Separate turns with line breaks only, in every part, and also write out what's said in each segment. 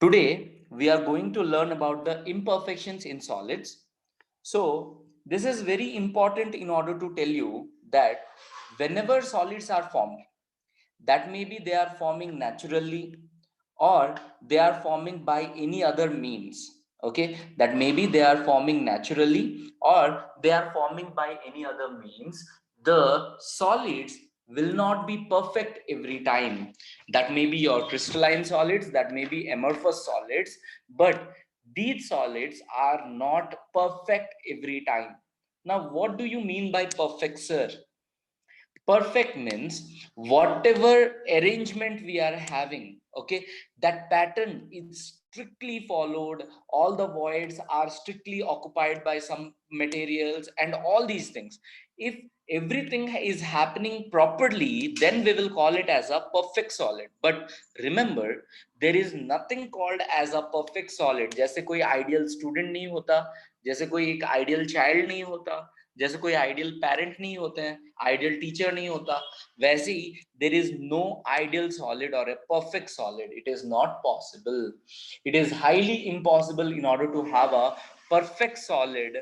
Today, we are going to learn about the imperfections in solids. So, this is very important in order to tell you that whenever solids are formed, that maybe they are forming naturally or they are forming by any other means. Okay, that maybe they are forming naturally or they are forming by any other means. The solids will not be perfect every time. That may be your crystalline solids, that may be amorphous solids, but these solids are not perfect every time. Now, what do you mean by perfect, sir? Perfect means whatever arrangement we are having, okay, that pattern is strictly followed, all the voids are strictly occupied by some materials and all these things. If everything is happening properly, then we will call it as a perfect solid. But remember, there is nothing called as a perfect solid. जैसे कोई ideal student नहीं होता, जैसे कोई एक ideal child नहीं होता, जैसे कोई आइडियल पेरेंट नहीं होते हैं, आइडियल टीचर नहीं होता, वैसे ही there is no ideal solid or a perfect solid. It is not possible. It is highly impossible in order to have a perfect solid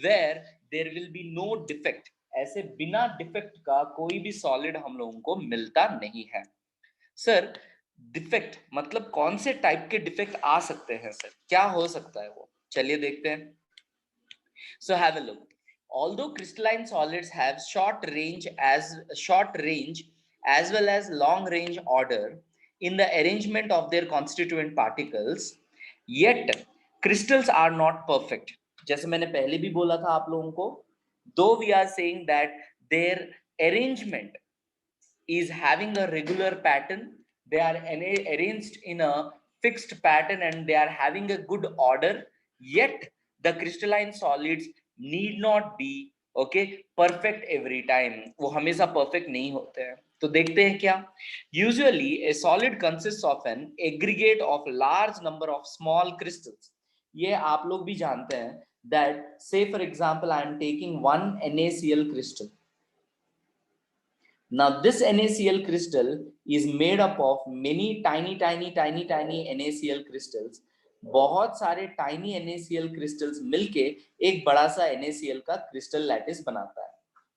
where there will be no defect. ऐसे बिना defect का कोई भी solid हम लोगों को मिलता नहीं है. सर, डिफेक्ट मतलब कौन से टाइप के डिफेक्ट आ सकते हैं सर? क्या हो सकता है वो? चलिए देखते हैं. So have a look. Although crystalline solids have short range as well as long range order in the arrangement of their constituent particles, yet crystals are not perfect. जैसे मैंने पहले भी बोला था आप लोगों को, though we are saying that their arrangement is having a regular pattern, they are arranged in a fixed pattern and they are having a good order, yet the crystalline solids need not be okay perfect every time. वो हमेशा perfect नहीं होते हैं. तो देखते हैं क्या. Usually a solid consists of an aggregate of large number of small crystals. ये आप लोग भी जानते हैं that say for example I am taking one NaCl crystal. Now, this NaCl crystal is made up of many tiny NaCl crystals. बहुत सारे tiny NaCl crystals मिलके एक बड़ा सा NaCl का crystal lattice बनाता है,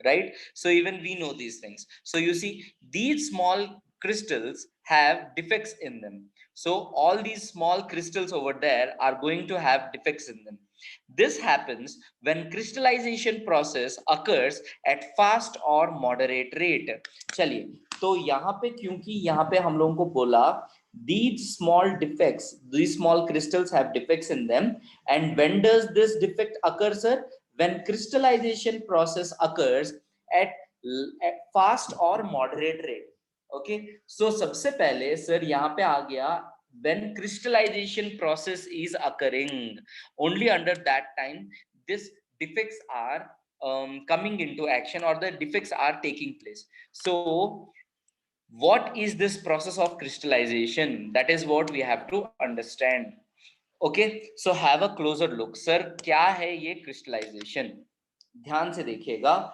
right? So even we know these things. So you see, these small crystals have defects in them. So all these small crystals over there are going to have defects in them. This happens when crystallization process occurs at fast or moderate rate. चलिए, तो यहाँ पे क्योंकि यहाँ पे हम लोगों को बोला these small crystals have defects in them, and when does this defect occur, sir? When crystallization process occurs at fast or moderate rate. Okay, so सबसे पहले सर यहाँ पे आ गया when crystallization process is occurring. Only under that time these defects are coming into action or the defects are taking place. So what is this process of crystallization? That is what we have to understand. Okay, so have a closer look. Sir, क्या है ये crystallization? ध्यान से देखिएगा.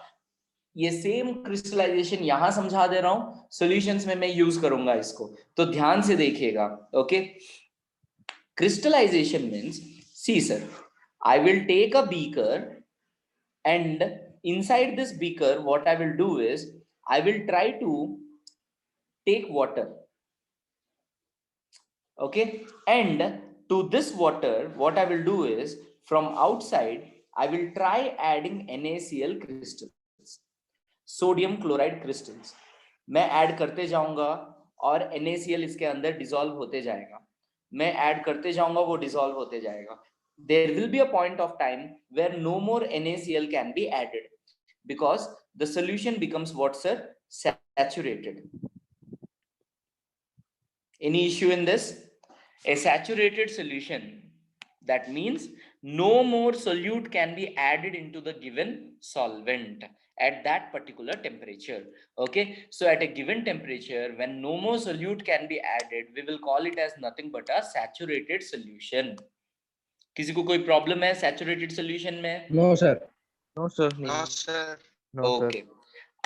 ये same crystallisation यहां समझा दे रहा हूं, सॉल्यूशंस में मैं यूज करूंगा इसको, तो ध्यान से देखिएगा. Okay, crystallization means, see sir, I will take a beaker and inside this beaker what I will do is I will try to take water. Okay, and to this water what I will do is from outside I will try adding NaCl crystals, sodium chloride crystals. मैं add करते जाऊंगा और NaCl इसके अंदर dissolve होते जाएगा. मैं add करते जाऊंगा, वो डिसॉल्व होते जाएगा. There will be a point of time where no more NaCl can be added because the solution becomes what, sir? Saturated. Any issue in this? A saturated solution, that means no more solute can be added into the given solvent at that particular temperature. Okay, so at a given temperature when no more solute can be added, we will call it as nothing but a saturated solution. किसी को कोई problem है saturated solution में?
No sir.
No sir. No sir.
Okay,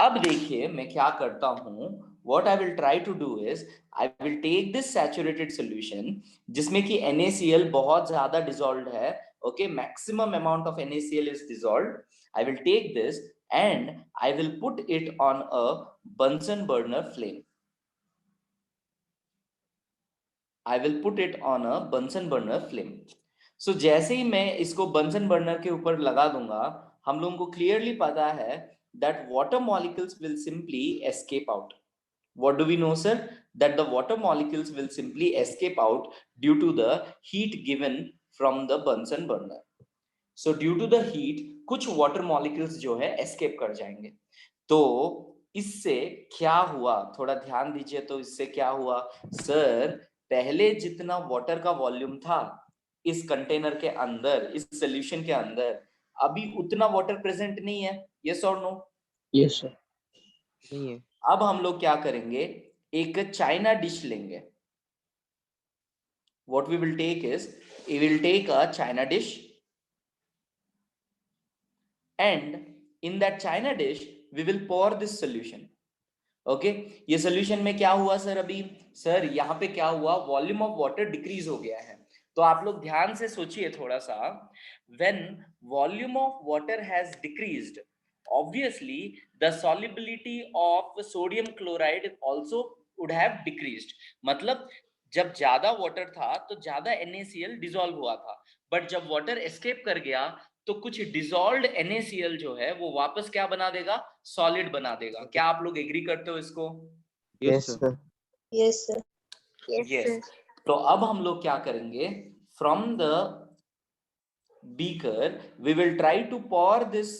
अब देखिए मैं क्या करता हूं. what I will try to do is I will take this saturated solution जिसमें कि NaCl बहुत ज्यादा dissolved है, okay, maximum amount of NaCl is dissolved. I will take this and I will put it on a Bunsen burner flame. I will put it on a Bunsen burner flame. So जैसे ही मैं इसको Bunsen burner के ऊपर लगा दूंगा, हम लोगों को clearly पता है that water molecules will simply escape out. What do we know, sir? That the water molecules will simply escape out due to the heat given from the Bunsen burner. So due to the heat, कुछ water molecules जो है escape कर जाएंगे. तो इससे क्या हुआ, थोड़ा ध्यान दीजिए. तो इससे क्या हुआ सर, पहले जितना वाटर का वॉल्यूम था इस कंटेनर के अंदर, इस सॉल्यूशन के अंदर, अभी उतना वाटर प्रेजेंट नहीं है. यस और नो?
Yes sir.
नहीं है.
अब हम लोग क्या करेंगे, एक चाइना डिश लेंगे. What we will take is, we will take a china dish, and in that china dish we will pour this solution. Okay ये सोल्यूशन में क्या हुआ सर, अभी सर यहाँ पे क्या हुआ, वॉल्यूम ऑफ वाटर डिक्रीज हो गया है. तो आप लोग ध्यान से सोचिए थोड़ा सा. When volume of water has decreased, obviously the solubility of sodium chloride also would have decreased. मतलब जब ज्यादा वाटर था तो ज्यादा NaCl डिसॉल्व हुआ था, बट जब वाटर एस्केप कर गया तो कुछ डिसॉल्व्ड NaCl जो है वो वापस क्या बना देगा, सॉलिड बना देगा. क्या आप लोग एग्री करते हो इसको?
Yes sir.
Yes sir.
Yes. तो अब हम लोग क्या करेंगे, from the beaker we will try to pour this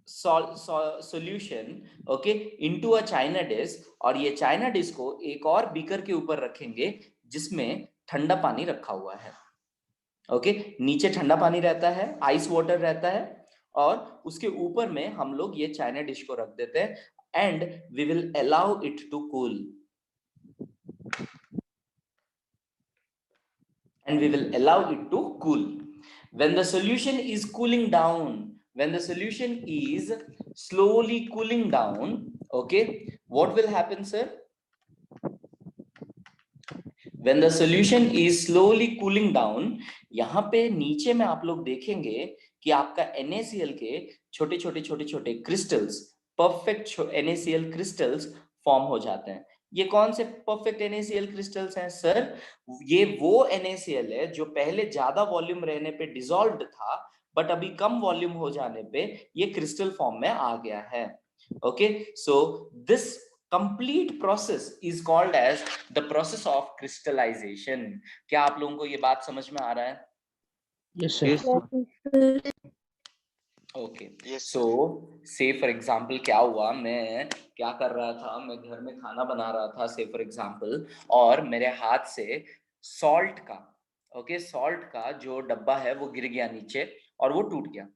solution okay into a china dish, और ये चाइना डिश को एक और बीकर के ऊपर रखेंगे जिसमें ठंडा पानी रखा हुआ है. ओके नीचे ठंडा पानी रहता है, आइस वाटर रहता है, और उसके ऊपर में हम लोग ये चाइना डिश को रख देते हैं, and we will allow it to cool. And we will allow it to cool. When the solution is cooling down, when the solution is slowly cooling down, okay, what will happen, sir? When the solution is slowly cooling down, यहाँ पे नीचे में आप लोग देखेंगे कि आपका NaCl के छोटे छोटे छोटे छोटे crystals, perfect NaCl crystals form हो जाते हैं. ये कौन से परफेक्ट NaCl क्रिस्टल्स हैं सर? ये वो NaCl है जो पहले ज्यादा वॉल्यूम रहने पे डिसॉल्व्ड था, बट अभी कम वॉल्यूम हो जाने पे ये क्रिस्टल फॉर्म में आ गया है. Okay so this complete process is called as the process of crystallization. क्या आप लोगों को ये बात समझ में आ रहा है?
Yes sir.
ओके सो से फॉर एग्जांपल क्या हुआ, मैं क्या कर रहा था, मैं घर में खाना बना रहा था से फॉर एग्जांपल, और मेरे हाथ से सॉल्ट का सॉल्ट का जो डब्बा है वो गिर गया नीचे और वो टूट गया.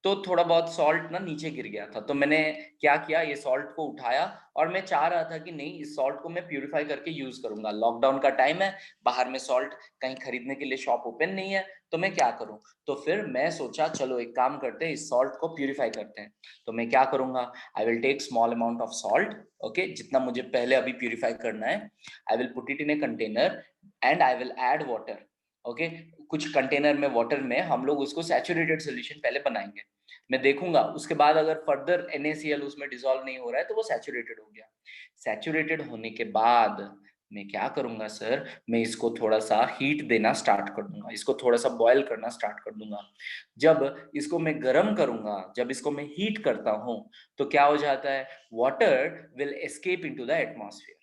तो थोड़ा बहुत सॉल्ट ना नीचे गिर गया था, तो मैंने क्या किया, ये सॉल्ट को उठाया और मैं चाह रहा था कि नहीं इस सॉल्ट को मैं प्यूरिफाई करके यूज करूंगा. लॉकडाउन का टाइम है, बाहर में सॉल्ट कहीं खरीदने के लिए शॉप ओपन नहीं है, तो मैं क्या करूं. तो फिर मैं सोचा चलो एक काम करते हैं, इस सॉल्ट को प्यूरिफाई करते हैं. तो मैं क्या करूंगा, I will take small amount of salt, okay जितना मुझे पहले अभी प्यूरिफाई करना है. I will put it in a container and I will add water. Okay कुछ कंटेनर में वाटर में हम लोग उसको सैचुरेटेड सोल्यूशन पहले बनाएंगे. मैं देखूंगा उसके बाद अगर फर्दर NaCl उसमें डिसॉल्व नहीं हो रहा है तो वो सैचुरेटेड हो गया. सैचुरेटेड होने के बाद मैं क्या करूंगा सर, मैं इसको थोड़ा सा हीट देना स्टार्ट कर दूंगा, इसको थोड़ा सा बॉयल करना स्टार्ट कर दूंगा. जब इसको मैं गर्म करूंगा, जब इसको मैं हीट करता हूं तो क्या हो जाता है, water will escape into the atmosphere.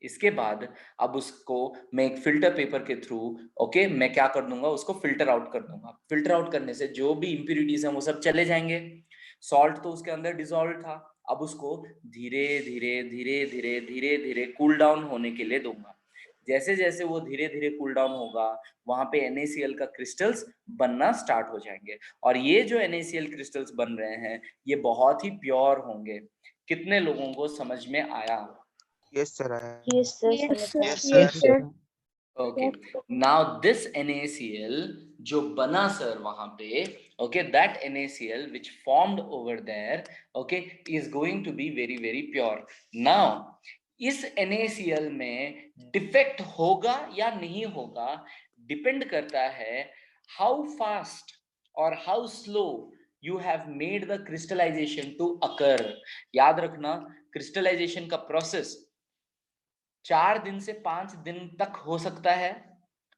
इसके बाद अब उसको मैं एक फिल्टर पेपर के थ्रू ओके मैं क्या कर दूंगा, उसको फिल्टर आउट कर दूंगा. फिल्टर आउट करने से जो भी इंप्यूरिटीज हैं वो सब चले जाएंगे. सॉल्ट तो उसके अंदर डिसॉल्व था, अब उसको धीरे धीरे धीरे धीरे धीरे धीरे कूल डाउन होने के लिए दूंगा. जैसे जैसे वो धीरे धीरे कूल डाउन होगा, वहां पे NaCl का क्रिस्टल्स बनना स्टार्ट हो जाएंगे. और ये जो NaCl क्रिस्टल्स बन रहे हैं ये बहुत ही प्योर होंगे. कितने लोगों को समझ में आया?
Yes sir.
Yes sir.
Yes sir.
Okay now this NaCl जो बना सर वहां पे, okay that NaCl which formed over there okay is going to be very very pure. Now इस NaCl में डिफेक्ट होगा या नहीं होगा डिपेंड करता है हाउ फास्ट और how slow you have made the crystallization to occur. याद रखना क्रिस्टलाइजेशन का प्रोसेस 4 दिन से 5 दिन तक हो सकता है,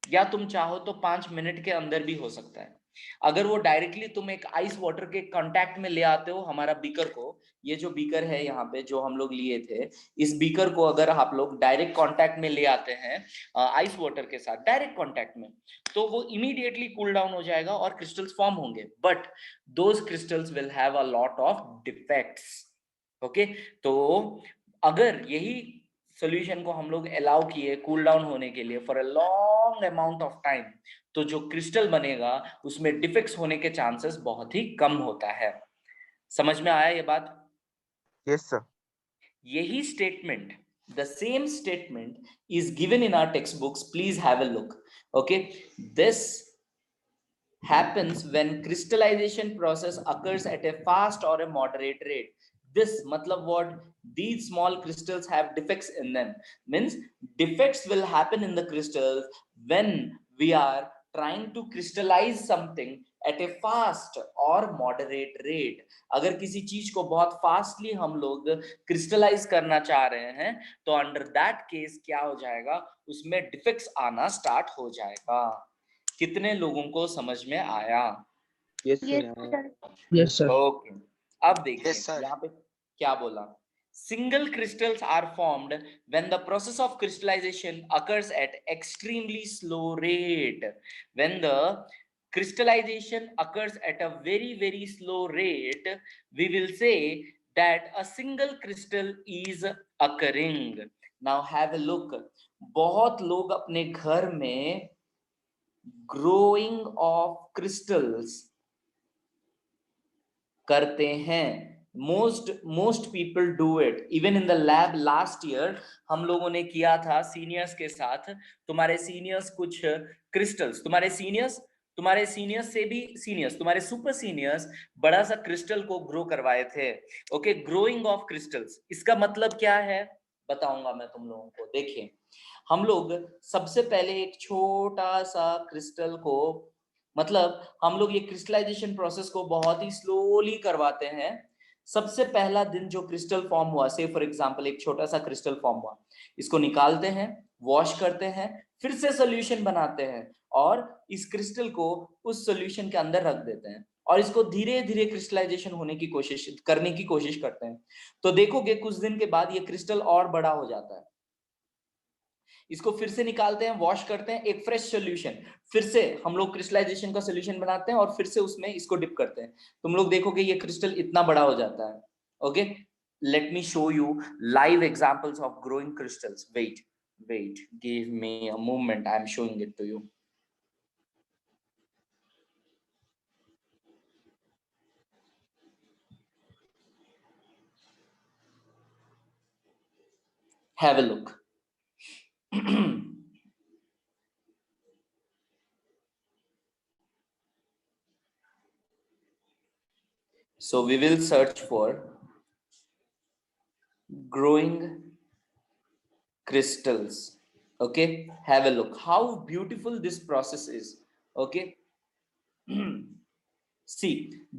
या तुम चाहो तो 5 मिनट के अंदर भी हो सकता है। अगर वो डायरेक्टली तुम एक आइस वाटर के कांटेक्ट में ले आते हो हमारा बीकर को, ये जो बीकर है यहाँ पे जो हम लोग लिए थे, इस बीकर को अगर आप लोग डायरेक्ट कांटेक्ट में ले आते हैं आइस वाटर के साथ डायरेक्ट कांटेक्ट में, तो वो इमीडिएटली कूल डाउन हो जाएगा और क्रिस्टल्स फॉर्म होंगे, but those crystals will have a lot of defects. Okay, तो अगर यही सोल्यूशन को हम लोग अलाउ किए कूल डाउन होने के लिए for a long amount of time, तो जो क्रिस्टल बनेगा उसमें डिफेक्ट्स होने के चांसेस बहुत ही कम होता है। समझ में आया ये बात?
Yes sir.
यही statement, the same statement is given in our textbooks. Please have a look. Okay, this happens when crystallization process occurs at a fast or a moderate rate. This matlab what? These small crystals have defects in them, means defects will happen in the crystals when we are trying to crystallize something at a fast or moderate rate. अगर किसी चीज को बहुत fastly हम लोग crystallise करना चाह रहे हैं तो अंडर दैट केस क्या हो जाएगा, उसमें डिफेक्ट्स आना स्टार्ट हो जाएगा। कितने लोगों को समझ में आया?
Yes
sir.
Yes, sir.
Okay, अब देखिए
Yes, sir.
यहाँ पे क्या बोला। Single crystals are formed when the process of crystallization occurs at extremely slow rate. When the crystallization occurs at a very slow rate, we will say that a single crystal is occurring. Now have a look. बहुत लोग अपने घर में growing of crystals करते हैं। most people do it even in the lab. last year हम लोगों ने किया था सीनियर्स के साथ। तुम्हारे सीनियर्स कुछ क्रिस्टल्स, तुम्हारे सीनियर्स से भी सीनियर्स, तुम्हारे सुपर सीनियर्स बड़ा सा क्रिस्टल को ग्रो करवाए थे। ओके, ग्रोइंग ऑफ क्रिस्टल्स, इसका मतलब क्या है बताऊंगा मैं तुम लोगों को। देखिए, हम लोग सबसे पहले एक छोटा सा क्रिस्टल को, मतलब हम लोग ये क्रिस्टलाइजेशन प्रोसेस को बहुत ही स्लोली करवाते हैं। सबसे पहला दिन जो क्रिस्टल फॉर्म हुआ, से फॉर एग्जांपल एक छोटा सा क्रिस्टल फॉर्म हुआ, इसको निकालते हैं, वॉश करते हैं, फिर से सॉल्यूशन बनाते हैं और इस क्रिस्टल को उस सॉल्यूशन के अंदर रख देते हैं और इसको धीरे धीरे क्रिस्टलाइजेशन होने की कोशिश करते हैं। तो देखोगे कुछ दिन के बाद ये क्रिस्टल और बड़ा हो जाता है। इसको फिर से निकालते हैं, वॉश करते हैं, एक फ्रेश सॉल्यूशन, फिर से हम लोग क्रिस्टलाइजेशन का सॉल्यूशन बनाते हैं और फिर से उसमें इसको डिप करते हैं। तुम लोग देखोगे ये क्रिस्टल इतना बड़ा हो जाता है। Okay, let me show you live examples of growing crystals. Wait, give me a moment, I am showing it to you. Have a look. So we will search for growing crystals. Okay, have a look how beautiful this process is. Okay, see,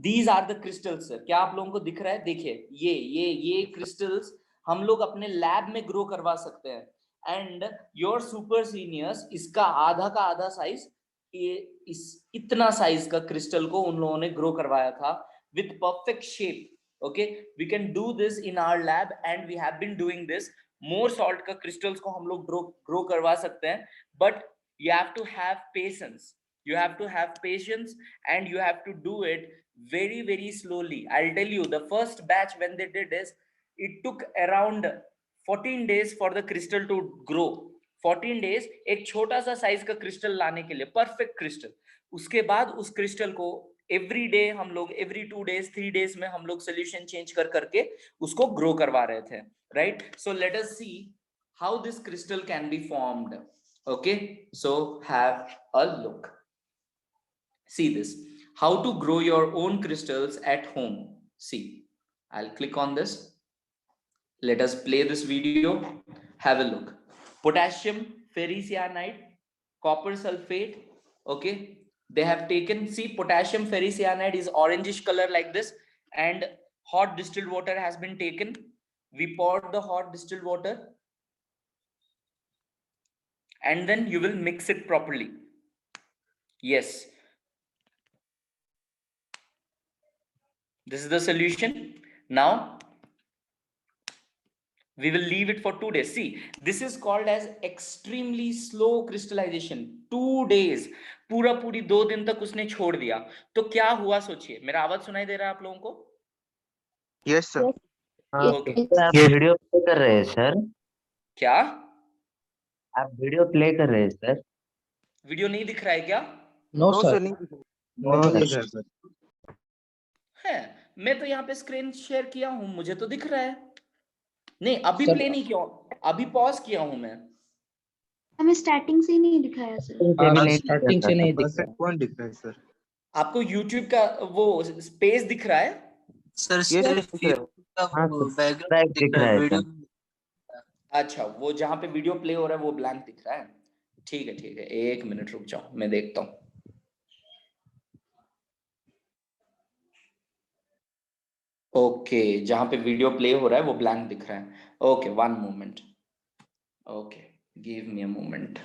these are the crystals. क्या आप लोगों को दिख रहा है? देखिए, ये crystals हम लोग अपने लैब में ग्रो करवा सकते हैं। एंड योर सुपर सीनियर्स इसका आधा का आधा साइज, इस इतना साइज का क्रिस्टल को उन लोगों ने ग्रो करवाया था with perfect shape. Okay, we can do this in our lab and we have been doing this. More salt का crystals को हम लोग grow करवा सकते हैं, but you have to have patience. You have to have patience and you have to do it very slowly. I'll tell you, the first batch when they did this, it took around 14 days for the crystal to grow. 14 days एक छोटा सा size का crystal लाने के लिए, perfect crystal. उसके बाद उस क्रिस्टल को एवरी डे हम लोग, एवरी 2 days 3 days में हम लोग सोल्यूशन चेंज करके उसको ग्रो करवा रहे थे, right? So let us see how this crystal can be formed. Okay, so have a look. See this, how to grow your own crystals at home. See, I'll click on this. Let us play this video. Have a look. Potassium ferricyanide, copper sulfate. Okay, they have taken, see, potassium ferricyanide is orangish color like this, and hot distilled water has been taken. We poured the hot distilled water, and then you will mix it properly. Yes, this is the solution. Now we will leave it for 2 days. See, this is called as extremely slow crystallization. 2 days, पूरी 2 दिन तक उसने छोड़ दिया, तो क्या हुआ सोचिए। मेरा आवाज सुनाई दे रहा है आप लोगों को?
Yes, sir.
Yes,
okay,
sir.
आप वीडियो प्ले कर रहे हैं सर?
क्या
आप वीडियो प्ले कर रहे हैं सर?
वीडियो नहीं दिख रहा है क्या?
No,
No,
sir.
sir. नहीं
No,
नहीं
sir.
sir.
है, मैं तो यहाँ पे स्क्रीन शेयर किया हूं, मुझे तो दिख रहा है। नहीं, अभी
Sir,
प्ले नहीं किया, अभी पॉज किया हूं मैं।
हमें स्टार्टिंग से ही नहीं दिखाया सर।
स्टार्टिंग से नहीं दिख रहा।
कौन दिख रहा है सर?
आपको YouTube का वो स्पेस दिख रहा है?
सर
Yes,
सिर्फ
sir.
हाँ,
बैकग्राउंड
दिख रहा है
वीडियो
अच्छा, वो जहां पे वीडियो प्ले हो रहा है वो ब्लैंक दिख रहा है। ठीक है, ठीक है, 1 मिनट रुक जाओ, मैं देखता हूँ। ओके, जहां पे वीडियो प्ले हो रहा है वो ब्लैंक दिख रहा है। Okay, 1 moment. Okay, give me a moment,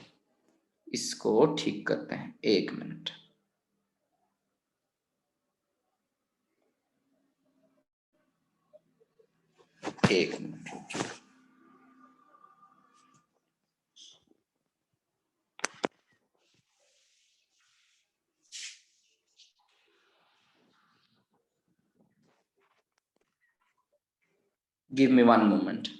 इसको ठीक करते हैं, 1 मिनट। एक minute. Give me 1 moment.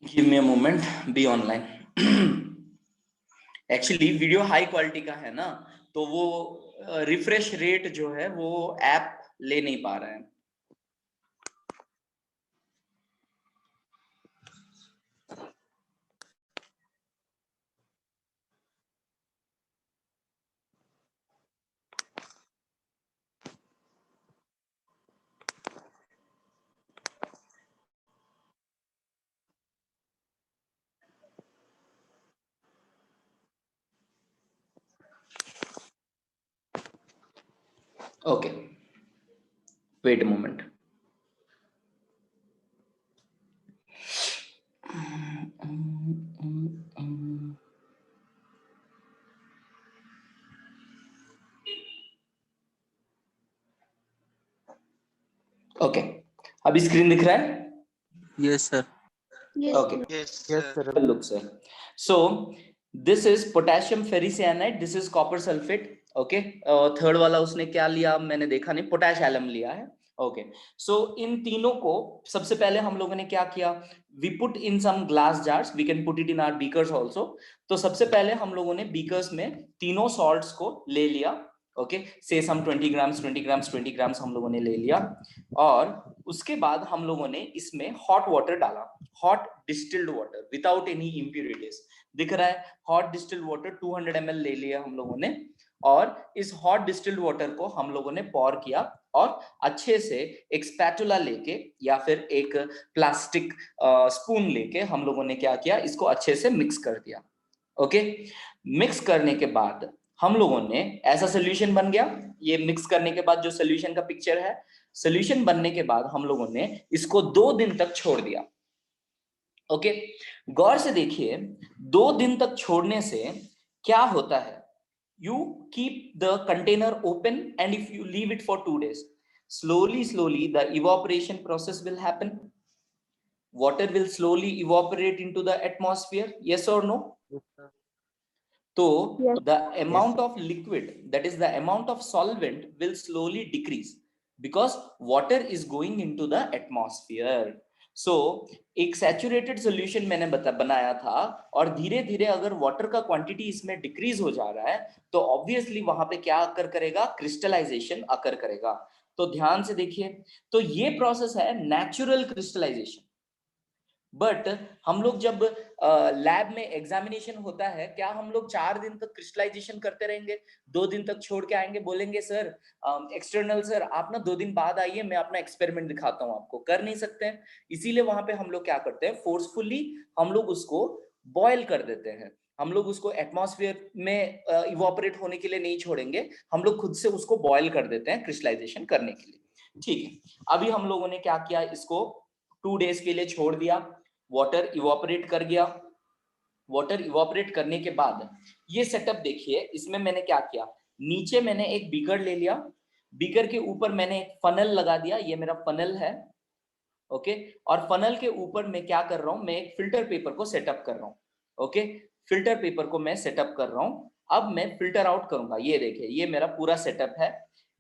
Give me a moment, be online. Actually video high quality का है ना, तो वो रिफ्रेश रेट जो है वो ऐप ले नहीं पा रहा है। Okay, wait a moment. Okay, अभी स्क्रीन दिख रहा है?
Yes sir.
Okay.
Yes, sir.
Look, sir. So this is potassium ferricyanide. This is copper sulfate. Okay. Third वाला उसने क्या लिया मैंने देखा नहीं, पोटैश एलम लिया है। ओके, सो इन तीनों को सबसे पहले हम लोगों ने क्या किया, we put in some glass jars, we can put it in our beakers also. तो सबसे पहले हम लोगों ने बीकर्स में तीनों सॉल्ट्स को ले लिया। ओके, से सम 20 ग्राम्स 20 ग्राम्स 20 ग्राम्स हम लोगों ने ले लिया, और उसके बाद हम लोगों ने इसमें हॉट वाटर डाला, hot distilled water without any impurities. दिख रहा है, हॉट डिस्टिल्ड वाटर 200 ml ले लिया हम लोगों ने, और इस हॉट डिस्टिल्ड वाटर को हम लोगों ने पॉर किया, और अच्छे से एक स्पैटुला लेके या फिर एक प्लास्टिक स्पून लेके हम लोगों ने क्या किया, इसको अच्छे से मिक्स कर दिया। ओके, मिक्स करने के बाद हम लोगों ने ऐसा सोल्यूशन बन गया। ये मिक्स करने के बाद जो सोल्यूशन का पिक्चर है, सोल्यूशन बनने के बाद हम लोगों ने इसको 2 दिन तक छोड़ दिया। ओके, गौर से देखिए, 2 दिन तक छोड़ने से क्या होता है, you keep the container open and if you leave it for 2 days, slowly the evaporation process will happen. Water will slowly evaporate into the atmosphere, yes or no? So
Yes.
the amount of liquid, that is the amount of solvent, will slowly decrease because water is going into the atmosphere. So एक saturated solution मैंने बनाया था, और धीरे धीरे अगर water का quantity इसमें डिक्रीज हो जा रहा है तो ऑब्वियसली वहां पे क्या अकर करेगा, क्रिस्टलाइजेशन अकर करेगा। तो ध्यान से देखिए, तो ये प्रोसेस है नेचुरल क्रिस्टलाइजेशन। बट हम लोग जब लैब में एग्जामिनेशन होता है, क्या हम लोग 4 दिन तक क्रिस्टलाइजेशन करते रहेंगे, 2 दिन तक छोड़ के आएंगे, बोलेंगे सर एक्सटर्नल सर आप ना 2 दिन बाद आइए मैं अपना एक्सपेरिमेंट दिखाता हूं आपको? कर नहीं सकते हैं। इसीलिए वहां पे हम लोग क्या करते हैं, फोर्सफुली हम लोग उसको बॉयल कर देते हैं। हम लोग उसको एटमॉस्फेयर में इवोपरेट होने के लिए नहीं छोड़ेंगे, हम लोग खुद से उसको बॉयल कर देते हैं क्रिस्टलाइजेशन करने के लिए। ठीक है, अभी हम लोगों ने क्या किया, इसको 2 डेज के लिए छोड़ दिया, वाटर इवोपरेट कर गया। वाटर इवोपरेट करने के बाद ये सेटअप देखिए, इसमें मैंने क्या किया, नीचे मैंने एक बीकर ले लिया, बीकर के ऊपर मैंने एक फनल लगा दिया, ये मेरा फनल है, ओके। और फनल के ऊपर मैं क्या कर रहा हूं, मैं एक फिल्टर पेपर को सेटअप कर रहा हूं, ओके। फिल्टर पेपर को मैं सेटअप कर रहा हूं। अब मैं फिल्टर आउट करूंगा, ये देखिए ये मेरा पूरा सेटअप है।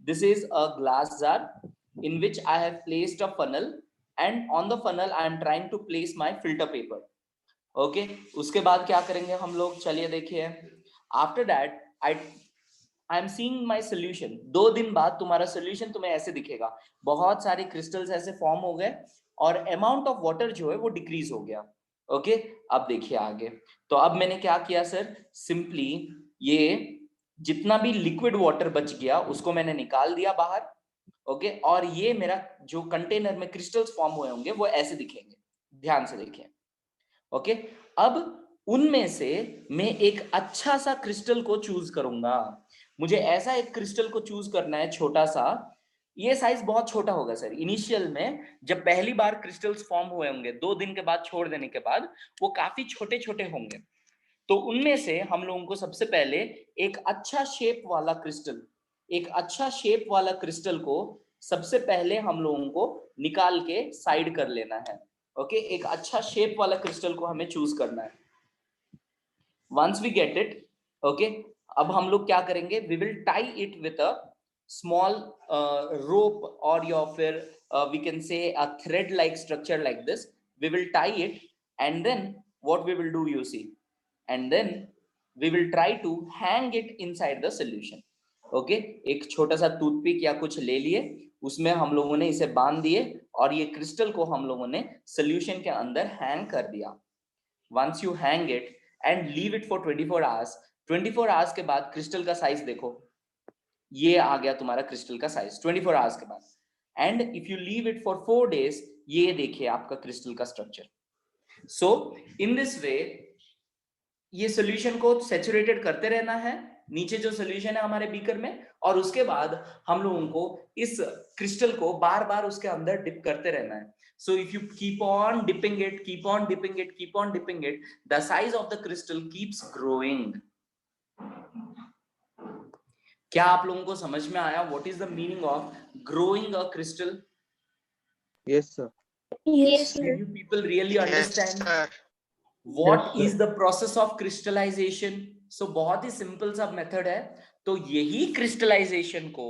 This is a glass jar in which I have placed a funnel, and on the funnel I am trying to place my filter paper, okay। उसके बाद क्या करेंगे हम लोग, चलिए देखिए। After that I am seeing my solution. 2 दिन बाद तुम्हारा सॉल्यूशन तुम्हें ऐसे दिखेगा, बहुत सारे क्रिस्टल्स ऐसे फॉर्म हो गए और अमाउंट ऑफ वाटर जो है वो डिक्रीज हो गया, ओके। अब देखिए आगे, तो अब मैंने क्या किया सर, सिंपली ये जितना भी लिक्विड वाटर बच गया उसको मैंने निकाल दिया बाहर, ओके। और ये मेरा जो कंटेनर में क्रिस्टल्स फॉर्म हुए होंगे वो ऐसे दिखेंगे, ध्यान से देखिए, ओके। अब उनमें से मैं एक अच्छा सा क्रिस्टल को चूज करूंगा। मुझे ऐसा एक क्रिस्टल को चूज करना है छोटा सा, ये साइज बहुत छोटा होगा सर। इनिशियल में जब पहली बार क्रिस्टल्स फॉर्म हुए होंगे 2 दिन के बाद छोड़ देने के बाद वो काफी छोटे छोटे होंगे, तो उनमें से हम लोगों को सबसे पहले एक अच्छा शेप वाला क्रिस्टल, एक अच्छा शेप वाला क्रिस्टल को सबसे पहले हम लोगों को निकाल के साइड कर लेना है, ओके। एक अच्छा शेप वाला क्रिस्टल को हमें चूज करना है। Once we get it, okay, अब हम लोग क्या करेंगे, we will tie it with a small rope और या फिर we can say a thread like structure like this. We will tie it and then what we will do, you see, and then we will try to hang it inside the solution, okay। एक छोटा सा toothpick या कुछ ले लिए, उसमें हम लोगों ने इसे बांध दिए और ये क्रिस्टल को हम लोगों ने सॉल्यूशन के अंदर हैंग कर दिया। once you hang it and leave it for 24 hours, 24 hours के बाद क्रिस्टल का साइज देखो, ये आ गया तुम्हारा क्रिस्टल का साइज 24 आवर्स के बाद। And if you leave it for 4 days, ये देखिए आपका क्रिस्टल का structure. So in this way ये सॉल्यूशन को सैचुरेटेड करते रहना है, नीचे जो सॉल्यूशन है हमारे बीकर में, और उसके बाद हम लोगों को इस क्रिस्टल को बार बार उसके अंदर डिप करते रहना है। So if you keep on dipping it, keep on dipping it, keep on dipping it, the size of the crystal keeps growing. क्या आप लोगों को समझ में आया what is the meaning of growing a crystal?
Yes, sir.
Yes,
Do
sir.
you people really understand
Yes, sir.
what
Yes,
is the process of crystallization? So बहुत ही simple सा method है। तो यही क्रिस्टलाइजेशन को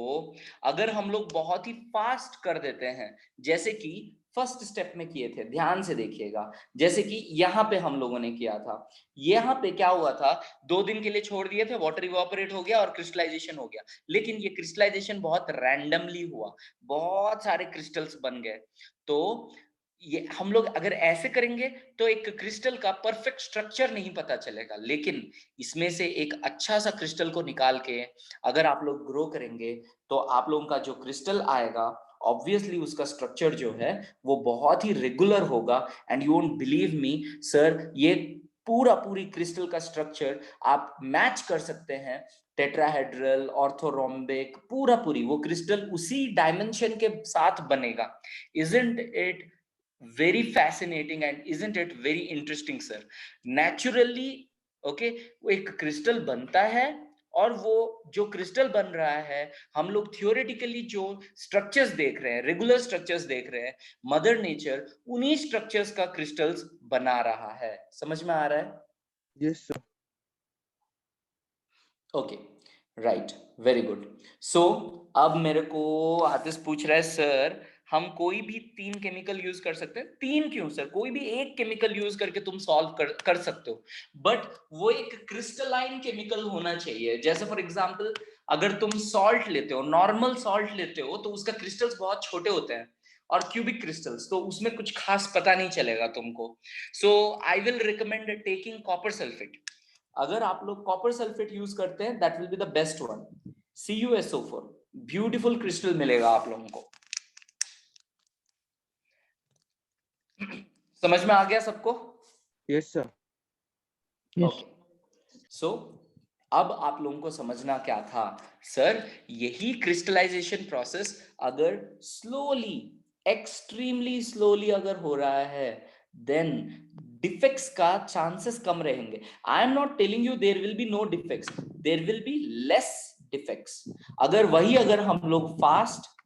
अगर हम लोग बहुत ही फास्ट कर देते हैं, जैसे कि फर्स्ट स्टेप में किए थे, ध्यान से देखिएगा, जैसे कि यहाँ पे हम लोगों ने किया था, यहाँ पे क्या हुआ था, 2 दिन के लिए छोड़ दिए थे, वाटर इवापोरेट हो गया और क्रिस्टलाइजेशन हो गया। लेकिन ये क्रिस्टलाइजेशन बहुत रैंडमली हुआ, बहुत सारे क्रिस्टल्स बन गए। तो ये हम लोग अगर ऐसे करेंगे तो एक क्रिस्टल का परफेक्ट स्ट्रक्चर नहीं पता चलेगा, लेकिन इसमें से एक अच्छा सा क्रिस्टल को निकाल के अगर आप लोग ग्रो करेंगे तो आप लोगों का जो क्रिस्टल आएगा, ऑब्वियसली उसका स्ट्रक्चर जो है वो बहुत ही रेगुलर होगा। And you won't believe me sir, ये पूरी क्रिस्टल का स्ट्रक्चर आप मैच कर सकते हैं टेट्राहेड्रल, ऑर्थोरोम्बिक, पूरी वो क्रिस्टल उसी डायमेंशन के साथ बनेगा। Isn't it very fascinating and isn't it very interesting sir? Naturally, okay, वो एक क्रिस्टल बनता है और वो जो क्रिस्टल बन रहा है, हम लोग थियोरेटिकली जो स्ट्रक्चर्स देख रहे हैं, रेगुलर स्ट्रक्चर्स देख रहे हैं, मदर नेचर उन्हीं स्ट्रक्चर्स का क्रिस्टल्स बना रहा है। समझ में आ रहा है?
Yes, sir.
Okay, right, very good. So अब मेरे को आतिश पूछ रहा है, सर हम कोई भी 3 केमिकल यूज कर सकते हैं? 3 क्यों सर? कोई भी एक केमिकल यूज करके तुम सॉल्व कर सकते हो, बट वो एक क्रिस्टलाइन केमिकल होना चाहिए। जैसे फॉर एग्जांपल अगर तुम सॉल्ट लेते हो, नॉर्मल सॉल्ट लेते हो, तो उसका क्रिस्टल्स बहुत छोटे होते हैं और क्यूबिक क्रिस्टल्स, तो उसमें कुछ खास पता नहीं चलेगा तुमको। So I will recommend taking copper sulphate. अगर आप लोग कॉपर सल्फेट यूज करते हैं, that will be the best one. CuSO4 beautiful crystal मिलेगा आप लोगों को। समझ में आ गया सबको?
Yes, sir.
Yes.
Okay, so अब आप लोगों को समझना क्या था, सर यही क्रिस्टलाइजेशन प्रोसेस अगर स्लोली, एक्सट्रीमली स्लोली अगर हो रहा है, देन डिफेक्ट्स का चांसेस कम रहेंगे। I am not telling you there will be no defects, there will be less defects. अगर हम लोग फास्ट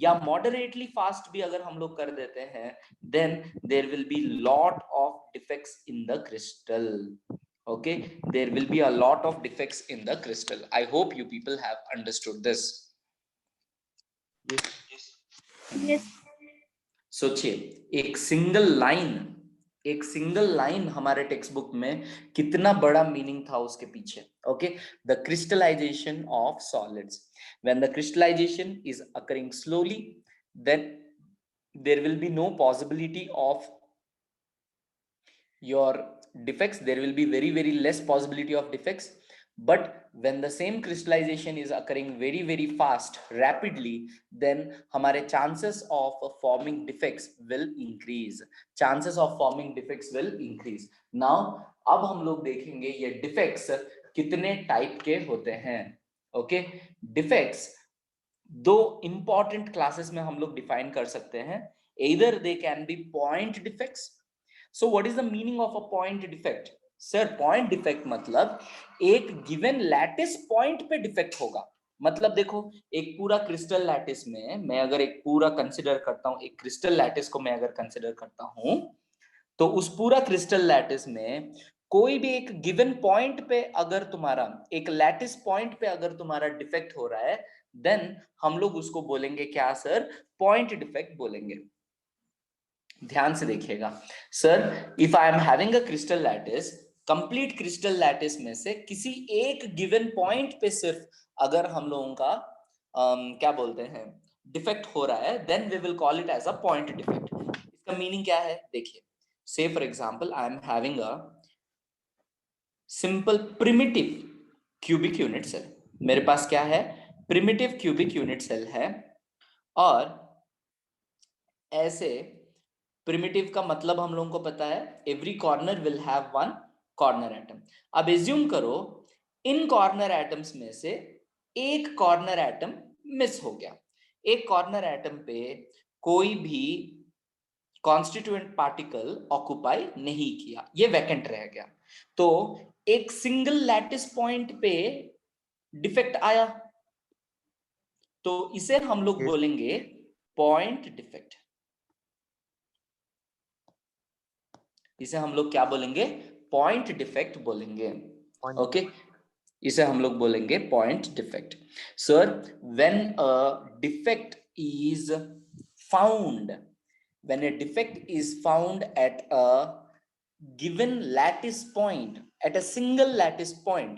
या मॉडरेटली फास्ट भी अगर हम लोग कर देते हैं, then there will be lot of defects in the crystal. Okay, there will be a lot of defects in the crystal. I hope you people have understood this.
Yes.
Yes.
सोचिए, एक single line हमारे text book में कितना बड़ा meaning था उसके पीछे। Okay, the crystallisation of solids, when the crystallisation is occurring slowly, then there will be no possibility of your defects, there will be very less possibility of defects. But when the same crystallization is occurring very fast, rapidly, then हमारे chances of forming defects will increase. Now अब हम लोग देखेंगे ये defects कितने type के होते हैं। ओके, defects 2 इंपॉर्टेंट क्लासेस में हम लोग डिफाइन कर सकते हैं। either they can be point defects. So what is the meaning of a point defect? Sir point defect मतलब एक गिवन लैटिस पॉइंट पे डिफेक्ट होगा। मतलब देखो, एक पूरा क्रिस्टल लैटिस में मैं अगर एक पूरा कंसिडर करता हूं, एक क्रिस्टल लैटिस को मैं अगर कंसिडर करता हूं, तो उस पूरा क्रिस्टल लैटिस में कोई भी एक गिवन पॉइंट पे अगर तुम्हारा, एक लैटिस पॉइंट पे अगर तुम्हारा डिफेक्ट हो रहा है, देन हम लोग उसको बोलेंगे क्या सर? पॉइंट डिफेक्ट बोलेंगे। ध्यान से देखिएगा sir, if I am having a crystal lattice, complete crystal lattice में से किसी एक गिवन पॉइंट पे सिर्फ अगर हम लोगों का क्या बोलते हैं, डिफेक्ट हो रहा है, then we will call it as a point defect. इसका मीनिंग क्या है देखिए, say for example I am having a simple primitive cubic unit cell. मेरे पास क्या है? प्रिमिटिव क्यूबिक यूनिट सेल है, और ऐसे प्रिमिटिव का मतलब हम लोगों को पता है, every corner will have one corner atom. अब एज्यूम करो इन कॉर्नर एटम्स में से एक कॉर्नर एटम मिस हो गया, एक कॉर्नर एटम पे कोई भी कॉन्स्टिट्यूएंट पार्टिकल ऑक्युपाई नहीं किया, ये वैकेंट रह गया, तो एक सिंगल लैटिस पॉइंट पे डिफेक्ट आया, तो इसे हम लोग
Yes.
बोलेंगे पॉइंट डिफेक्ट। इसे हम लोग क्या बोलेंगे? पॉइंट डिफेक्ट बोलेंगे। ओके, इसे हम लोग बोलेंगे point defect. Sir when a defect is found, when a defect is found at a given lattice point, at a single lattice point,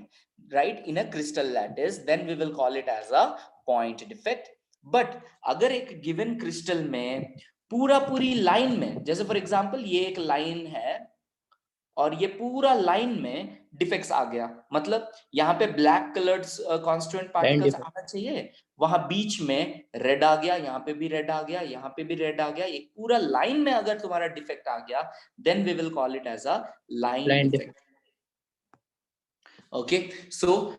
right, in a crystal lattice, then we will call it as a point defect. but अगर एक given crystal में पूरी line में, जैसे for example ये एक line है और ये पूरा लाइन में डिफेक्ट्स आ गया, मतलब यहाँ पे ब्लैक कलर्ड कॉन्स्टिट्यूएंट पार्टिकल्स आना चाहिए, वहां बीच में रेड आ गया, यहाँ पे भी रेड आ गया, यहाँ पे भी रेड आ गया, एक पूरा लाइन में अगर तुम्हारा डिफेक्ट आ गया, then we will call it as a line defect. Okay, so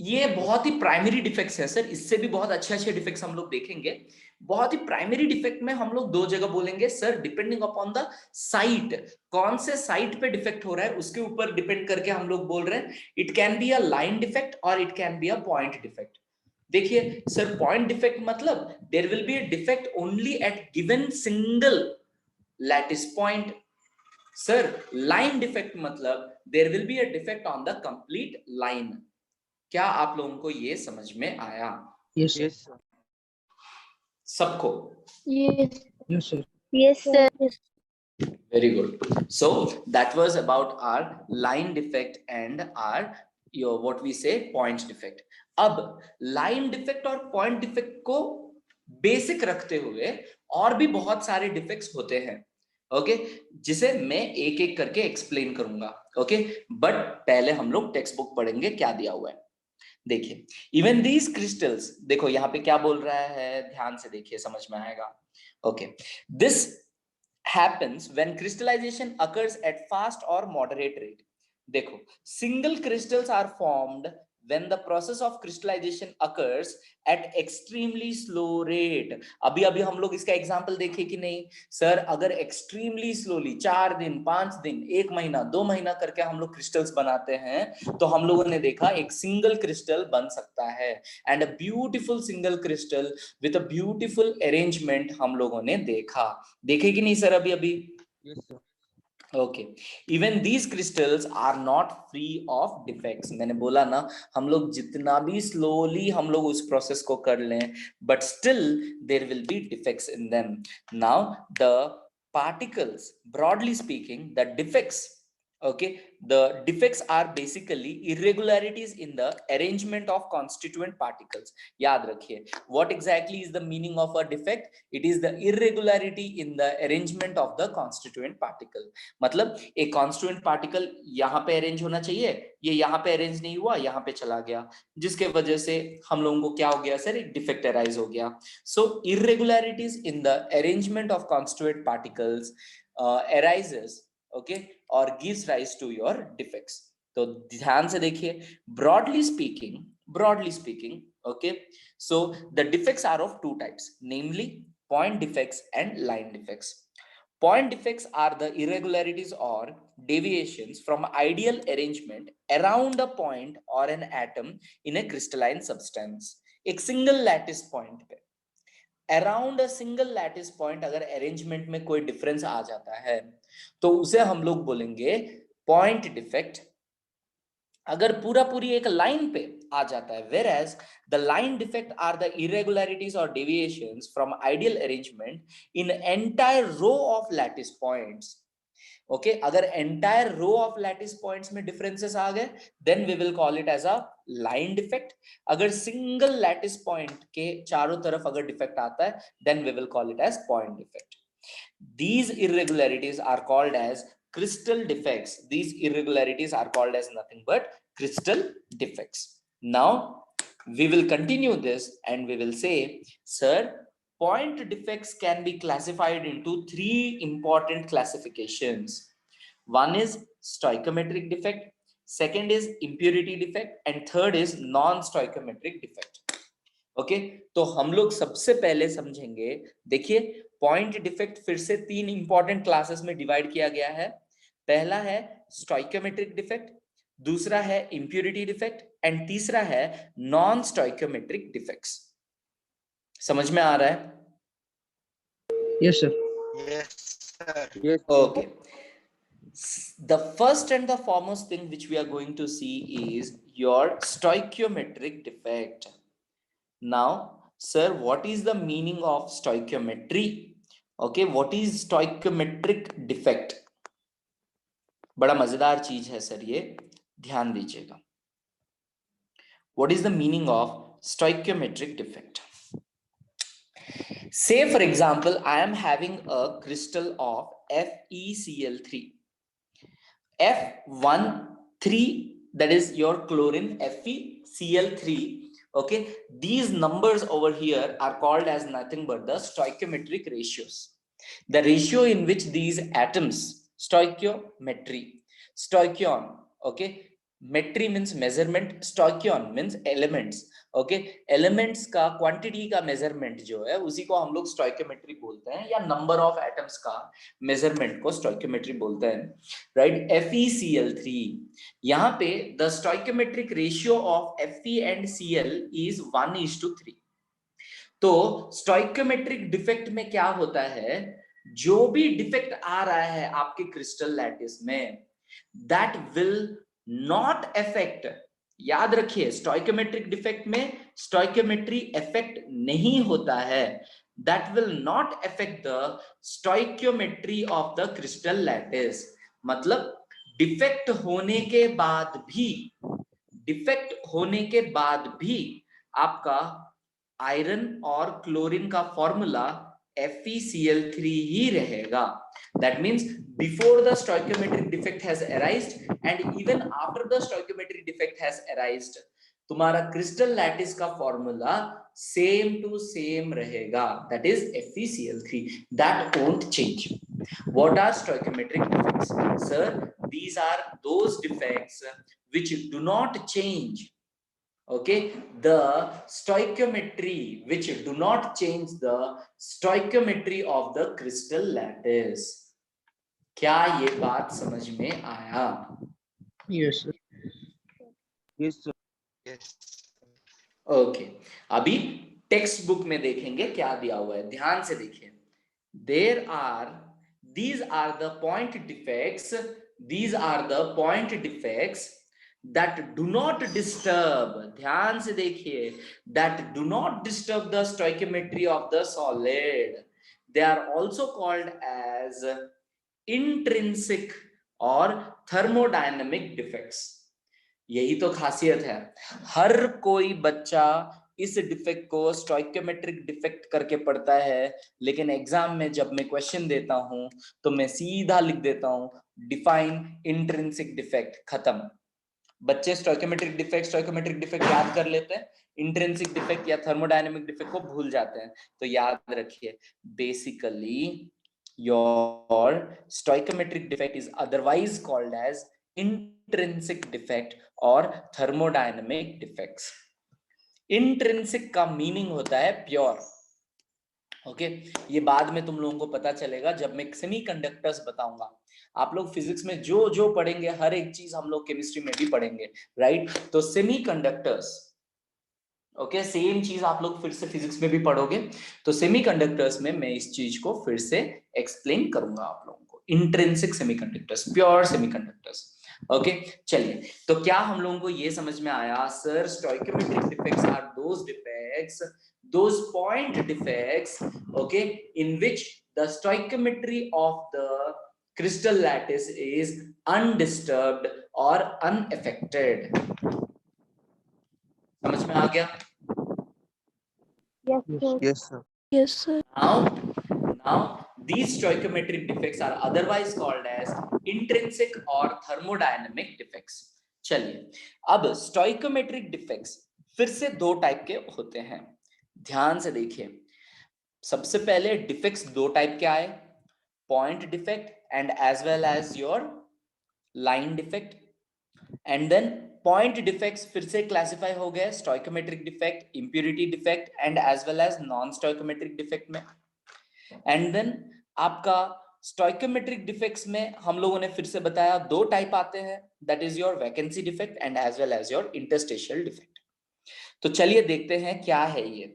ये बहुत ही प्राइमरी डिफेक्ट्स है सर, इससे भी बहुत अच्छे अच्छे डिफेक्ट्स हम लोग देखेंगे। बहुत ही प्राइमरी डिफेक्ट में हम लोग दो जगह बोलेंगे sir, depending upon the site, कौन से साइट पे डिफेक्ट हो रहा है उसके ऊपर डिपेंड करके हम लोग बोल रहे हैं। It can be a line defect or it can be a point defect. देखिए सर, पॉइंट डिफेक्ट मतलब there will be a defect only at given single lattice point. Sir line defect मतलब there will be a defect on the complete line. क्या आप लोगों को ये समझ में आया?
Yes, sir.
Yes, sir.
सबको?
Yes.
Yes, sir.
Yes, sir.
Very good. So that was about our line defect and our your what we say point defect. अब line defect और point defect को बेसिक रखते हुए और भी बहुत सारे डिफेक्ट्स होते हैं, ओके, जिसे मैं एक एक करके एक्सप्लेन करूंगा, ओके। बट पहले हम लोग टेक्स्ट बुक पढ़ेंगे क्या दिया हुआ है। देखिए, इवन दीज क्रिस्टल्स, देखो यहाँ पे क्या बोल रहा है, ध्यान से देखिए समझ में आएगा, okay. This happens when crystallization occurs at fast or moderate rate. देखो, single crystals are formed when the process of crystallization occurs at extremely slow rate. अभी अभी हम लोग इसका एग्जांपल देखे कि नहीं सर? अगर extremely slowly 4 दिन 5 दिन 1 महीना 2 महीना करके हम लोग क्रिस्टल्स बनाते हैं, तो हम लोगों ने देखा एक सिंगल क्रिस्टल बन सकता है, and a beautiful single crystal with a beautiful arrangement हम लोगों ने देखा। देखे कि नहीं सर अभी अभी?
Yes, sir.
Okay, even these crystals are not free of defects. मैंने बोला ना, हम लोग जितना भी स्लोली हम लोग उस प्रोसेस को कर लें, but still there will be defects in them. Now the particles, broadly speaking, the defects, okay, the defects are basically irregularities in the arrangement of constituent particles. याद रखिए, what exactly is the meaning of a defect? It is the irregularity in the arrangement of the constituent particle. मतलब एक constituent particle यहाँ पे arrange होना चाहिए, ये यहाँ पे अरेंज नहीं हुआ, यहाँ पे चला गया, जिसके वजह से हम लोगों को क्या हो गया सर? एक डिफेक्ट अराइज हो गया। So irregularities in the arrangement of constituent particles arises, okay, or gives rise to your defects. तो ध्यान से देखिए, broadly speaking, okay, so the defects are of two types, namely point defects and line defects. Point defects are the irregularities or deviations from ideal arrangement around a point or an atom in a crystalline substance. एक single lattice point पे, around a single lattice point अगर arrangement में कोई difference आ जाता है, तो उसे हम लोग बोलेंगे पॉइंट डिफेक्ट। अगर पूरा पूरी एक लाइन पे आ जाता है, whereas the line defect are the irregularities or deviations from ideal arrangement in entire row of lattice points. Okay, अगर entire row of lattice points में डिफरेंसेस आ गए, then we will call it as a line defect. अगर single lattice point के चारों तरफ अगर defect आता है, then we will call it as point defect. These irregularities are called as crystal defects. These irregularities are called as nothing but crystal defects. Now we will continue this and we will say, sir, point defects can be classified into three important classifications. One is stoichiometric defect, second is impurity defect, and third is non-stoichiometric defect. Okay, तो हम लोग सबसे पहले समझेंगे, देखिए point defect फिर से तीन इंपॉर्टेंट क्लासेस में डिवाइड किया गया है। पहला है स्टोइकोमेट्रिक डिफेक्ट, दूसरा है इंप्योरिटी डिफेक्ट, एंड तीसरा है नॉन स्टोइकोमेट्रिक डिफेक्ट्स। समझ में आ रहा है?
Yes, sir.
Yes, sir.
Yes, sir.
Okay. The first and the foremost thing which we are going to see is your stoichiometric defect. Now, sir, what is the meaning of stoichiometry? Okay, what is stoichiometric defect? बड़ा मजेदार चीज है sir ये, ध्यान दीजिएगा। What is the meaning of stoichiometric defect? Say for example, I am having a crystal of FeCl3. F13, that is your chlorine FeCl3. Okay, these numbers over here are called as nothing but the stoichiometric ratios. The ratio in which these atoms, stoichiometry, stoichion, okay, metry means measurement, stoichion means elements. Okay, elements का quantity का measurement जो है उसी को हम लोग stoichiometry बोलते हैं, या नंबर ऑफ एटम्स का मेजरमेंट को स्टोइकियोमेट्री बोलते हैं, राइट। FeCl3, यहाँ पे the stoichiometric ratio of Fe and Cl is 1:3। तो स्टोइकियोमेट्रिक डिफेक्ट में क्या होता है, जो भी डिफेक्ट आ रहा है आपके क्रिस्टल लैटिस में, दैट विल नॉट अफेक्ट, याद रखिए स्टोइकियोमेट्रिक डिफेक्ट में स्टोइकियोमेट्री इफेक्ट नहीं होता है, that will not affect the stoichiometry of the crystal lattice. मतलब डिफेक्ट होने के बाद भी आपका आयरन और क्लोरीन का फॉर्मूला FeCl3 ही रहेगा। That means before the stoichiometric defect has arisen and even after the stoichiometric defect has arisen, तुम्हारा क्रिस्टल लैटिस का फॉर्मूला सेम टू सेम रहेगा, that is FeCl3, that won't change. What are stoichiometric defects? Sir, these are those defects which do not change. Okay, the stoichiometry which do not change the stoichiometry of the crystal lattice. क्या ये बात समझ में आया?
Yes, sir.
Yes, sir.
Yes.
Okay, अभी text book में देखेंगे क्या दिया हुआ है, ध्यान से देखिए। These are the point defects, these are the point defects that do not disturb, ध्यान से देखिए, that do not disturb the stoichiometry of the solid. They are also called as intrinsic or thermodynamic defects. यही तो खासियत है, हर कोई बच्चा इस डिफेक्ट को स्टोइकियोमेट्रिक डिफेक्ट करके पढ़ता है, लेकिन एग्जाम में जब मैं क्वेश्चन देता हूं तो मैं सीधा लिख देता हूं डिफाइन इंट्रिंसिक डिफेक्ट, खत्म। बच्चे स्टोइकियोमेट्रिक डिफेक्ट याद कर लेते हैं, इंट्रिंसिक डिफेक्ट या थर्मोडायनेमिक डिफेक्ट को भूल जाते हैं। तो याद रखिए, basically your stoichiometric defect is otherwise called as intrinsic defect और थर्मोडायनेमिक डिफेक्ट्स। इंट्रिंसिक का मीनिंग होता है प्योर। ओके, ये बाद में तुम लोगों को पता चलेगा जब मैं सेमीकंडक्टर्स बताऊंगा। आप लोग फिजिक्स में जो जो पढ़ेंगे हर एक चीज हम लोग केमिस्ट्री में भी पढ़ेंगे, राइट। तो सेमीकंडक्टर्स, ओके, सेम चीज आप लोग फिर से फिजिक्स में भी पढ़ोगे, तो सेमीकंडक्टर्स में मैं इस चीज को फिर से एक्सप्लेन करूंगा आप लोगों को। Intrinsic semiconductors, pure semiconductors. Okay, चलिए, तो क्या हम लोगों को ये समझ में आया, sir stoichiometric defects are those defects, those point defects, okay, in which the stoichiometry of the crystal lattice is undisturbed or unaffected. समझ में आ गया?
Yes, sir.
Yes, sir.
Yes, sir.
Now these stoichiometric defects are otherwise called as intrinsic or thermodynamic defects. चलिए, अब stoichiometric defects फिर से दो type के होते हैं, ध्यान से देखिए। सबसे पहले डिफेक्ट्स दो टाइप के आए, point defect and as well as your line defect. And then point defects फिर से क्लासिफाई हो गए stoichiometric defect, impurity defect and as well as non stoichiometric defect में। एंड देन आपका स्टोइकोमेट्रिक डिफेक्ट्स में हम लोगों ने फिर से बताया दो टाइप आते हैं, that is your vacancy defect and as well as your interstitial defect. तो चलिए देखते हैं क्या है ये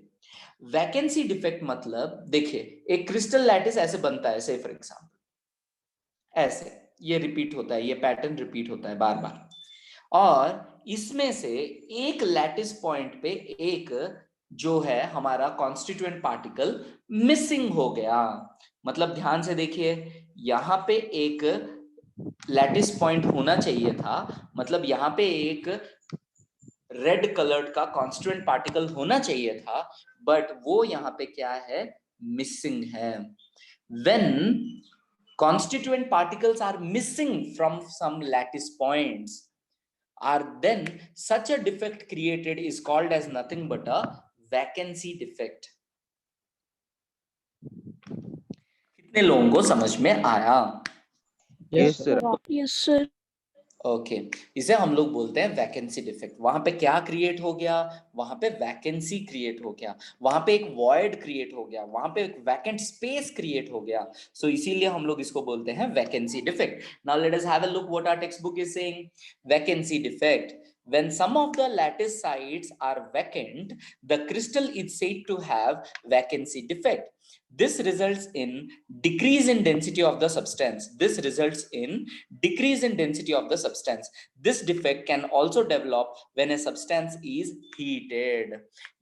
वैकेंसी डिफेक्ट। मतलब देखिए, एक क्रिस्टल लैटिस ऐसे बनता है, से फॉर एग्जांपल ऐसे, ये रिपीट होता है, ये पैटर्न रिपीट होता है बार बार, और इसमें से एक लैटिस पॉइंट पे एक जो है हमारा कॉन्स्टिट्यूएंट पार्टिकल मिसिंग हो गया। मतलब ध्यान से देखिए, यहाँ पे एक लैटिस पॉइंट होना चाहिए था, मतलब यहाँ पे एक रेड कलर्ड का कॉन्स्टिट्यूएंट पार्टिकल होना चाहिए था, बट वो यहाँ पे क्या है, मिसिंग है। When constituent particles are missing from some lattice points, are then such a defect created is called as nothing but a vacancy defect. कितने लोगों को समझ में आया?
Yes,
Yes, sir.
Yes, sir.
Okay इसे हम लोग बोलते हैं वैकेंसी डिफेक्ट। वहां पे क्या क्रिएट हो गया, वहां पे वैकेंसी क्रिएट हो गया, वहां पे एक वॉइड क्रिएट हो गया, वहां पे एक वैकेंट स्पेस क्रिएट हो गया। सो इसीलिए हम लोग इसको बोलते हैं vacancy defect. Now let us have a look what our text book is saying. Vacancy defect, when some of the lattice sites are vacant, the crystal is said to have vacancy defect. This results in decrease in density of the substance. This results in decrease in density of the substance. This defect can also develop when a substance is heated.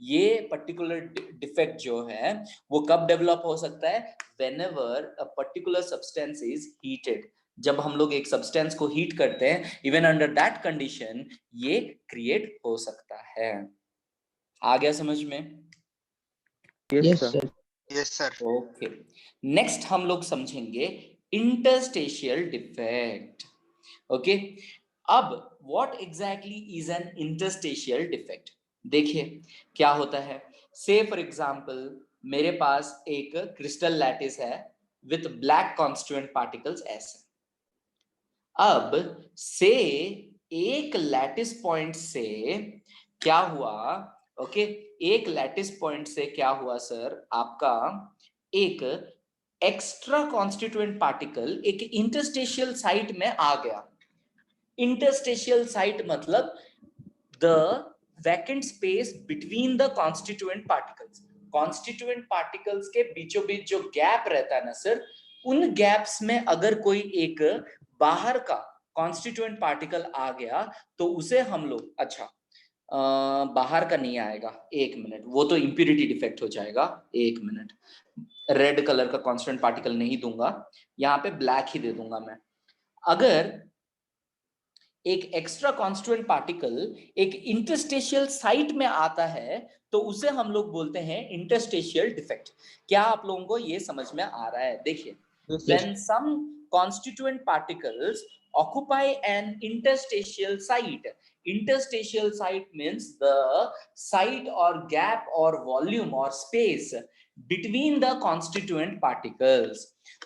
ये particular defect जो है वो कब develop हो सकता है? Whenever a particular substance is heated. जब हम लोग एक सब्सटेंस को हीट करते हैं, इवन अंडर दैट कंडीशन ये क्रिएट हो सकता है। आ गया समझ में?
Yes, sir.
Yes, sir.
Okay next हम लोग समझेंगे इंटरस्टेशियल डिफेक्ट। ओके अब what exactly is an interstitial defect? देखिए क्या होता है। से फॉर एग्जांपल मेरे पास एक क्रिस्टल लैटिस है विथ ब्लैक कॉन्स्टिट्यूएंट पार्टिकल्स ऐसे। अब से एक लैटिस पॉइंट से क्या हुआ, ओके एक लैटिस पॉइंट से क्या हुआ सर, आपका एक एक्स्ट्रा कॉन्स्टिट्यूएंट पार्टिकल एक इंटरस्टेशियल साइट में आ गया। इंटरस्टेशियल साइट मतलब the vacant space between the constituent particles. Constituent particles के बीचों बीच जो गैप रहता है ना सर, उन गैप्स में अगर कोई एक बाहर का कॉन्स्टिट्यूएंट पार्टिकल आ गया तो उसे हम लोग, अच्छा बाहर का नहीं आएगा, एक मिनट, वो तो इंप्यूरिटी डिफेक्ट हो जाएगा। एक मिनट, रेड कलर का कॉन्स्टिट्यूएंट पार्टिकल नहीं दूंगा, यहाँ पे ब्लैक ही दे दूंगा मैं। अगर एक एक्स्ट्रा कॉन्स्टिट्यूएंट पार्टिकल एक इंटरस्टेशियल साइट में आता है तो उसे हम लोग बोलते हैं इंटरस्टेशियल डिफेक्ट। क्या आप लोगों को ये समझ में आ रहा है? देखिए, when some constituent particles occupy an interstitial site. Interstitial site means the site or gap or volume or space between the constituent particles.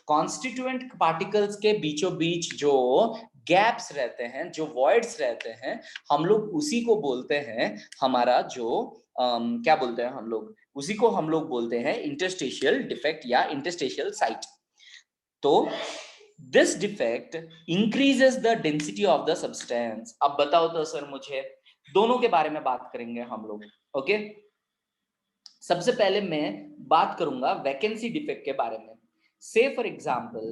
Constituent particles के बीचों बीच जो गैप्स रहते हैं, जो वॉइड्स रहते हैं, हम लोग उसी को बोलते हैं हमारा जो क्या बोलते हैं हम लोग, उसी को हम लोग बोलते हैं इंटरस्टेशियल डिफेक्ट या इंटरस्टेशियल साइट। तो this defect increases the density of the substance. अब बताओ तो सर मुझे, दोनों के बारे में बात करेंगे हम लोग। ओके सबसे पहले मैं बात करूंगा वैकेंसी डिफेक्ट के बारे में। से फॉर एग्जांपल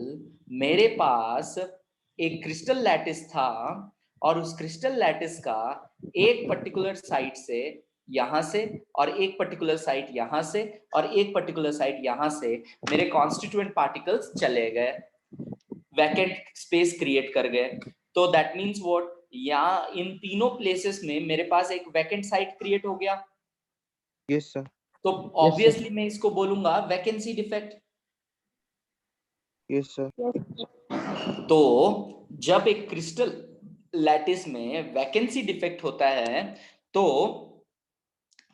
मेरे पास एक क्रिस्टल लैटिस था और उस क्रिस्टल लैटिस का एक पर्टिकुलर साइट से यहां से और एक पर्टिकुलर साइट यहां से और एक पर्टिकुलर साइट यहां से मेरे कॉन्स्टिट्यूएंट पार्टिकल्स चले गए, वैकेंट स्पेस क्रिएट कर गए। तो दैट मींस व्हाट, यहाँ इन तीनों प्लेसेस में मेरे पास एक वैकेंट साइट क्रिएट हो गया।
Yes, sir.
तो ऑब्वियसली मैं इसको बोलूंगा वैकेंसी डिफेक्ट।
Yes, sir.
तो जब एक क्रिस्टल लैटिस में वैकेंसी डिफेक्ट होता है तो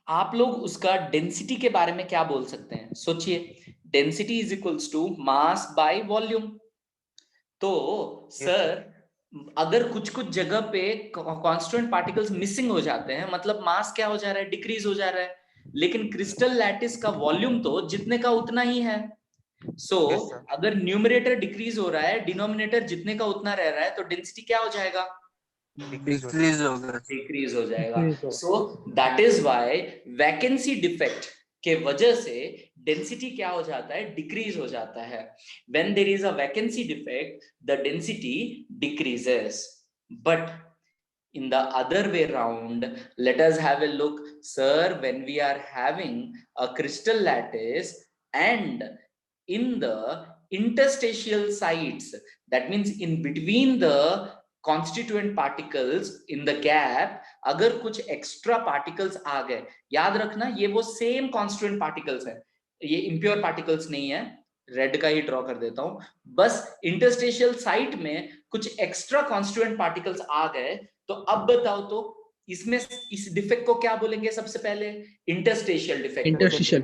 आप लोग उसका डेंसिटी के बारे में क्या बोल सकते हैं? सोचिए, density is equals to mass by volume. तो सर अगर कुछ कुछ जगह पे कॉन्स्टिट्यूएंट पार्टिकल्स मिसिंग हो जाते हैं, मतलब मास क्या हो जा रहा है, डिक्रीज हो जा रहा है, लेकिन क्रिस्टल लैटिस का वॉल्यूम तो जितने का उतना ही है। सो अगर न्यूमरेटर डिक्रीज हो रहा है, डिनोमिनेटर जितने का उतना रह रहा है, तो डेंसिटी क्या हो जाएगा?
डिक्रीज होगा।
डिक्रीज हो जाएगा। So that is why vacancy defect के वजह से डेंसिटी क्या हो जाता है? डिक्रीज हो जाता है। When there is a vacancy defect the density decreases. But in the other way round, let us have a look, sir, when we are having a crystal lattice and in the interstitial sites, that means in between the constituent particles in the gap, अगर कुछ extra particles आ गए, याद रखना ये वो same constituent particles है, ये impure particles नहीं है। रेड का ही ड्रॉ कर देता हूं, बस इंटरस्टेशियल साइट में कुछ एक्स्ट्रा कॉन्स्टिट्यूएंट पार्टिकल्स आ गए, तो अब बताओ तो इसमें इस डिफेक्ट को क्या बोलेंगे? सबसे पहले interstitial defect.
Interstitial.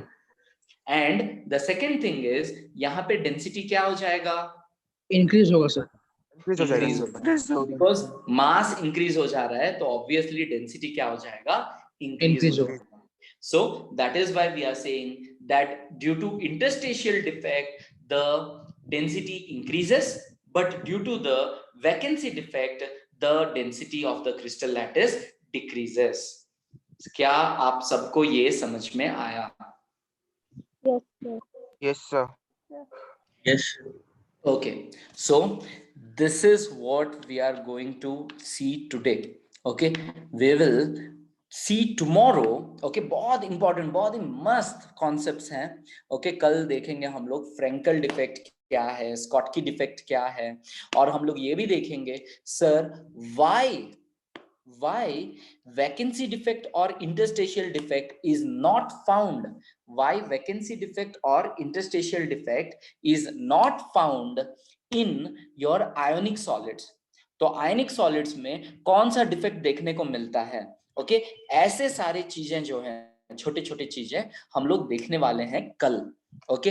And the second thing is यहाँ पे डेंसिटी क्या हो जाएगा?
Increase होगा सर.
Increase हो जाएगा
Increase
sir.
होगा because mass increase हो जा रहा है तो obviously density क्या हो जाएगा, increase हो जाएगा. So that is why we are saying that due to interstitial defect the density increases, but due to the vacancy defect the density of the crystal lattice decreases. क्या आप सबको ये समझ में आया?
Yes sir.
Yes.
Okay, so this is what we are going to see today. Okay, we will see tomorrow. Okay, बहुत important, बहुत ही मस्त concepts हैं. Okay, कल देखेंगे हम लोग फ्रेंकल डिफेक्ट क्या है, स्कॉटकी डिफेक्ट क्या है, और हम लोग ये भी देखेंगे sir why vacancy defect or interstitial defect is not found, why vacancy defect or interstitial defect is not found in your ionic solids. तो ionic solids में कौन सा डिफेक्ट देखने को मिलता है? ओके, ऐसे सारे चीजें जो हैं, छोटे छोटे चीजें हम लोग देखने वाले हैं कल. ओके